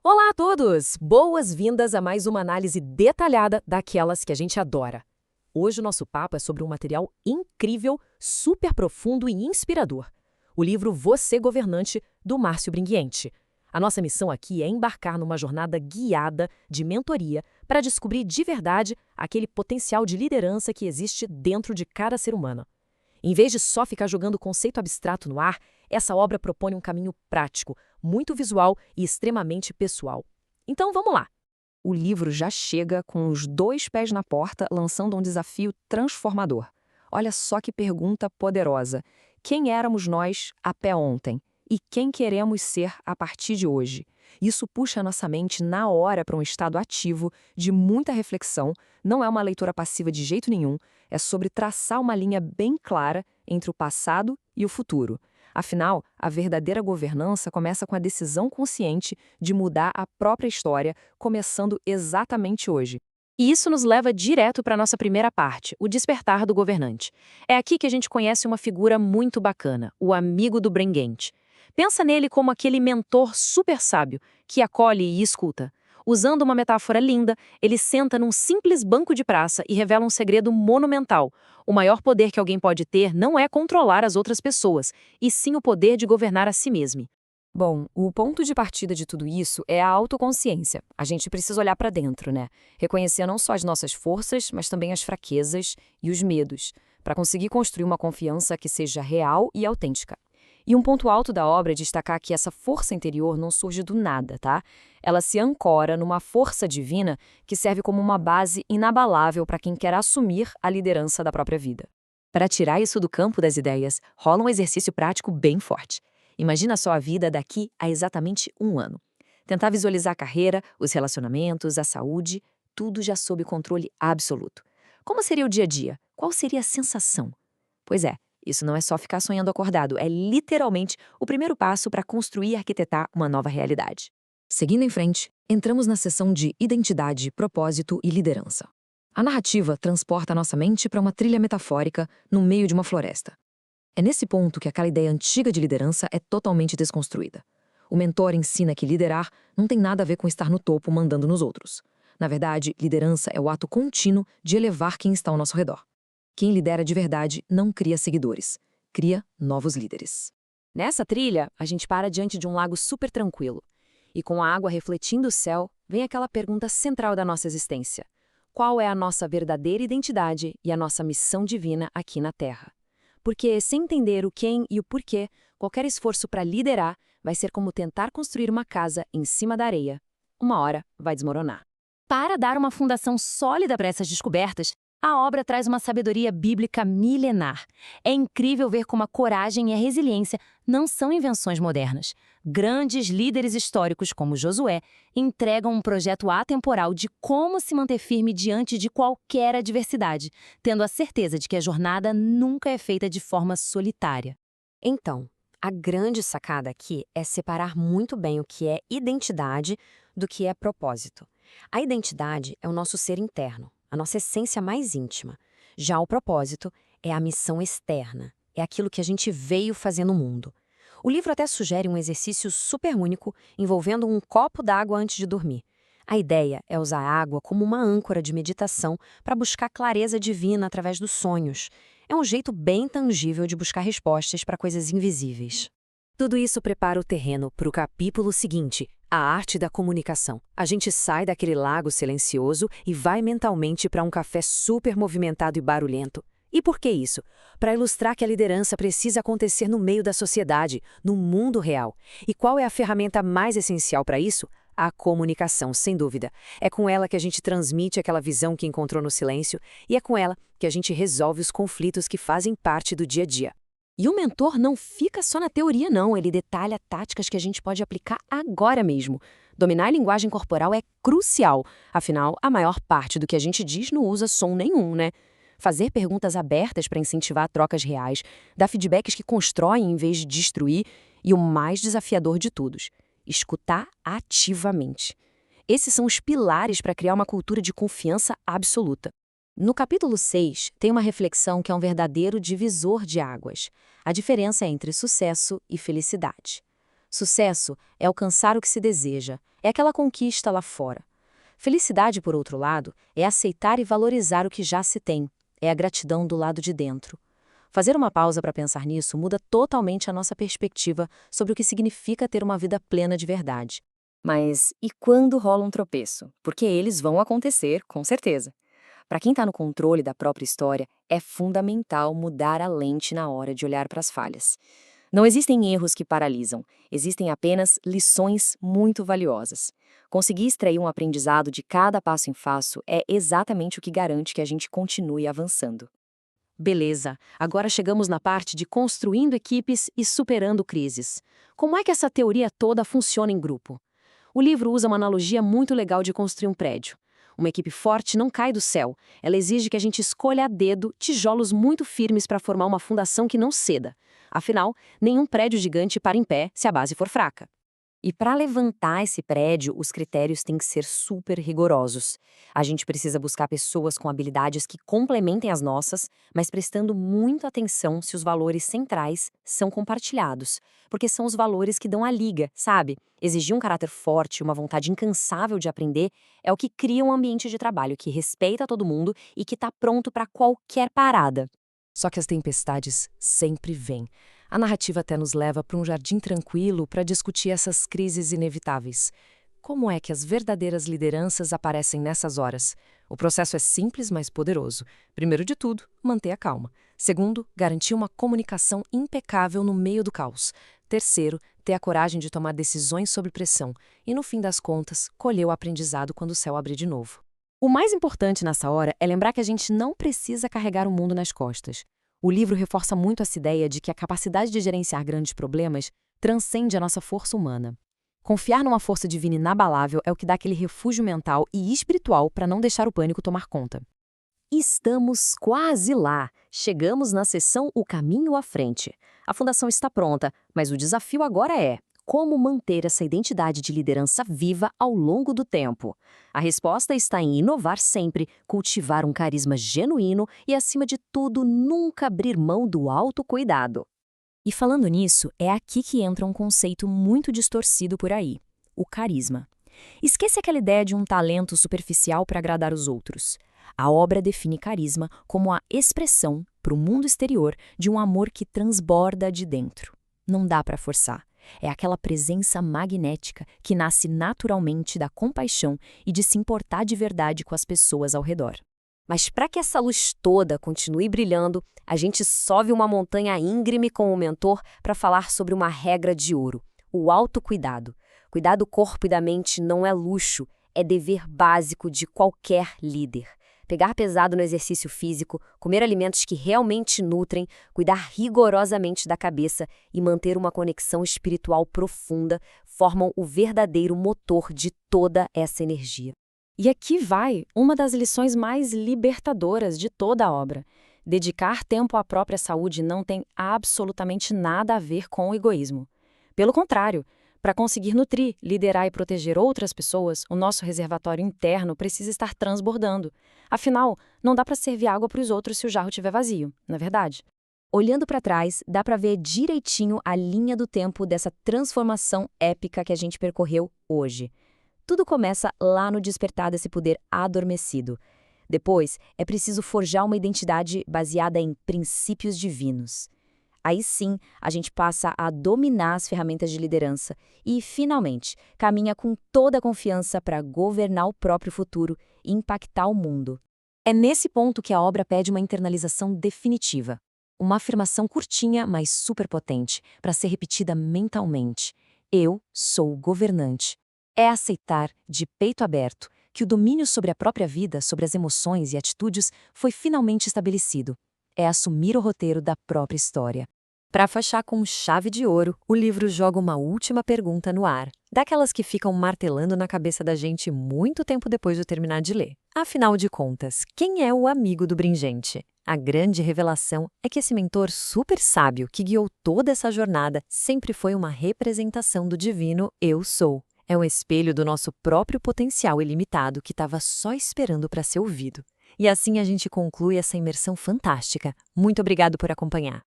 Olá a todos! Boas-vindas a mais uma análise detalhada daquelas que a gente adora. Hoje o nosso papo é sobre um material incrível, super profundo e inspirador. O livro Você Governante, do Márcio Bringuiente. A nossa missão aqui é embarcar numa jornada guiada de mentoria para descobrir de verdade aquele potencial de liderança que existe dentro de cada ser humano. Em vez de só ficar jogando conceito abstrato no ar, essa obra propõe um caminho prático, muito visual e extremamente pessoal. Então vamos lá! O livro já chega com os dois pés na porta, lançando um desafio transformador. Olha só que pergunta poderosa. Quem éramos nós até ontem? E quem queremos ser a partir de hoje? Isso puxa a nossa mente na hora para um estado ativo, de muita reflexão, não é uma leitura passiva de jeito nenhum, é sobre traçar uma linha bem clara entre o passado e o futuro. Afinal, a verdadeira governança começa com a decisão consciente de mudar a própria história, começando exatamente hoje. E isso nos leva direto para a nossa primeira parte, o despertar do governante. É aqui que a gente conhece uma figura muito bacana, o amigo do Bringuiente. Pensa nele como aquele mentor super sábio que acolhe e escuta. Usando uma metáfora linda, ele senta num simples banco de praça e revela um segredo monumental. O maior poder que alguém pode ter não é controlar as outras pessoas, e sim o poder de governar a si mesmo. Bom, o ponto de partida de tudo isso é a autoconsciência. A gente precisa olhar para dentro, né? Reconhecer não só as nossas forças, mas também as fraquezas e os medos, para conseguir construir uma confiança que seja real e autêntica. E um ponto alto da obra é destacar que essa força interior não surge do nada, tá? Ela se ancora numa força divina que serve como uma base inabalável para quem quer assumir a liderança da própria vida. Para tirar isso do campo das ideias, rola um exercício prático bem forte. Imagina só a vida daqui a exatamente um ano. Tentar visualizar a carreira, os relacionamentos, a saúde, tudo já sob controle absoluto. Como seria o dia a dia? Qual seria a sensação? Pois é, isso não é só ficar sonhando acordado, é literalmente o primeiro passo para construir e arquitetar uma nova realidade. Seguindo em frente, entramos na seção de identidade, propósito e liderança. A narrativa transporta a nossa mente para uma trilha metafórica no meio de uma floresta. É nesse ponto que aquela ideia antiga de liderança é totalmente desconstruída. O mentor ensina que liderar não tem nada a ver com estar no topo mandando nos outros. Na verdade, liderança é o ato contínuo de elevar quem está ao nosso redor. Quem lidera de verdade não cria seguidores, cria novos líderes. Nessa trilha, a gente para diante de um lago super tranquilo. E com a água refletindo o céu, vem aquela pergunta central da nossa existência. Qual é a nossa verdadeira identidade e a nossa missão divina aqui na Terra? Porque, sem entender o quem e o porquê, qualquer esforço para liderar vai ser como tentar construir uma casa em cima da areia. Uma hora vai desmoronar. Para dar uma fundação sólida para essas descobertas, a obra traz uma sabedoria bíblica milenar. É incrível ver como a coragem e a resiliência não são invenções modernas. Grandes líderes históricos como Josué entregam um projeto atemporal de como se manter firme diante de qualquer adversidade, tendo a certeza de que a jornada nunca é feita de forma solitária. Então, a grande sacada aqui é separar muito bem o que é identidade do que é propósito. A identidade é o nosso ser interno, a nossa essência mais íntima. Já o propósito é a missão externa, é aquilo que a gente veio fazer no mundo. O livro até sugere um exercício super único envolvendo um copo d'água antes de dormir. A ideia é usar a água como uma âncora de meditação para buscar clareza divina através dos sonhos. É um jeito bem tangível de buscar respostas para coisas invisíveis. Tudo isso prepara o terreno para o capítulo seguinte, a arte da comunicação. A gente sai daquele lago silencioso e vai mentalmente para um café super movimentado e barulhento. E por que isso? Para ilustrar que a liderança precisa acontecer no meio da sociedade, no mundo real. E qual é a ferramenta mais essencial para isso? A comunicação, sem dúvida. É com ela que a gente transmite aquela visão que encontrou no silêncio e é com ela que a gente resolve os conflitos que fazem parte do dia a dia. E o mentor não fica só na teoria, não. Ele detalha táticas que a gente pode aplicar agora mesmo. Dominar a linguagem corporal é crucial. Afinal, a maior parte do que a gente diz não usa som nenhum, né? Fazer perguntas abertas para incentivar trocas reais, dar feedbacks que constroem em vez de destruir e o mais desafiador de todos, escutar ativamente. Esses são os pilares para criar uma cultura de confiança absoluta. No capítulo 6, tem uma reflexão que é um verdadeiro divisor de águas. A diferença entre sucesso e felicidade. Sucesso é alcançar o que se deseja, é aquela conquista lá fora. Felicidade, por outro lado, é aceitar e valorizar o que já se tem, é a gratidão do lado de dentro. Fazer uma pausa para pensar nisso muda totalmente a nossa perspectiva sobre o que significa ter uma vida plena de verdade. Mas e quando rola um tropeço? Porque eles vão acontecer, com certeza. Para quem está no controle da própria história, é fundamental mudar a lente na hora de olhar para as falhas. Não existem erros que paralisam, existem apenas lições muito valiosas. Conseguir extrair um aprendizado de cada passo em passo é exatamente o que garante que a gente continue avançando. Beleza, agora chegamos na parte de construindo equipes e superando crises. Como é que essa teoria toda funciona em grupo? O livro usa uma analogia muito legal de construir um prédio. Uma equipe forte não cai do céu, ela exige que a gente escolha a dedo tijolos muito firmes para formar uma fundação que não ceda. Afinal, nenhum prédio gigante para em pé se a base for fraca. E para levantar esse prédio, os critérios têm que ser super rigorosos. A gente precisa buscar pessoas com habilidades que complementem as nossas, mas prestando muita atenção se os valores centrais são compartilhados, porque são os valores que dão a liga, sabe? Exigir um caráter forte, uma vontade incansável de aprender, é o que cria um ambiente de trabalho que respeita todo mundo e que está pronto para qualquer parada. Só que as tempestades sempre vêm. A narrativa até nos leva para um jardim tranquilo para discutir essas crises inevitáveis. Como é que as verdadeiras lideranças aparecem nessas horas? O processo é simples, mas poderoso. Primeiro de tudo, manter a calma. Segundo, garantir uma comunicação impecável no meio do caos. Terceiro, ter a coragem de tomar decisões sob pressão. E, no fim das contas, colher o aprendizado quando o céu abrir de novo. O mais importante nessa hora é lembrar que a gente não precisa carregar o mundo nas costas. O livro reforça muito essa ideia de que a capacidade de gerenciar grandes problemas transcende a nossa força humana. Confiar numa força divina inabalável é o que dá aquele refúgio mental e espiritual para não deixar o pânico tomar conta. Estamos quase lá. Chegamos na seção O Caminho à Frente. A fundação está pronta, mas o desafio agora é: como manter essa identidade de liderança viva ao longo do tempo? A resposta está em inovar sempre, cultivar um carisma genuíno e, acima de tudo, nunca abrir mão do autocuidado. E falando nisso, é aqui que entra um conceito muito distorcido por aí: o carisma. Esquece aquela ideia de um talento superficial para agradar os outros. A obra define carisma como a expressão, para o mundo exterior, de um amor que transborda de dentro. Não dá para forçar. É aquela presença magnética que nasce naturalmente da compaixão e de se importar de verdade com as pessoas ao redor. Mas para que essa luz toda continue brilhando, a gente sobe uma montanha íngreme com o mentor para falar sobre uma regra de ouro: o autocuidado. Cuidar do corpo e da mente não é luxo, é dever básico de qualquer líder. Pegar pesado no exercício físico, comer alimentos que realmente nutrem, cuidar rigorosamente da cabeça e manter uma conexão espiritual profunda formam o verdadeiro motor de toda essa energia. E aqui vai uma das lições mais libertadoras de toda a obra. Dedicar tempo à própria saúde não tem absolutamente nada a ver com o egoísmo. Pelo contrário, para conseguir nutrir, liderar e proteger outras pessoas, o nosso reservatório interno precisa estar transbordando. Afinal, não dá para servir água para os outros se o jarro estiver vazio, não é verdade? Olhando para trás, dá para ver direitinho a linha do tempo dessa transformação épica que a gente percorreu hoje. Tudo começa lá no despertar desse poder adormecido. Depois, é preciso forjar uma identidade baseada em princípios divinos. Aí sim, a gente passa a dominar as ferramentas de liderança e, finalmente, caminha com toda a confiança para governar o próprio futuro e impactar o mundo. É nesse ponto que a obra pede uma internalização definitiva. Uma afirmação curtinha, mas superpotente, para ser repetida mentalmente. Eu sou o governante. É aceitar, de peito aberto, que o domínio sobre a própria vida, sobre as emoções e atitudes, foi finalmente estabelecido. É assumir o roteiro da própria história. Para fechar com chave de ouro, o livro joga uma última pergunta no ar, daquelas que ficam martelando na cabeça da gente muito tempo depois de terminar de ler. Afinal de contas, quem é o amigo do Bringente? A grande revelação é que esse mentor super sábio que guiou toda essa jornada sempre foi uma representação do divino Eu Sou. É um espelho do nosso próprio potencial ilimitado que estava só esperando para ser ouvido. E assim a gente conclui essa imersão fantástica. Muito obrigado por acompanhar.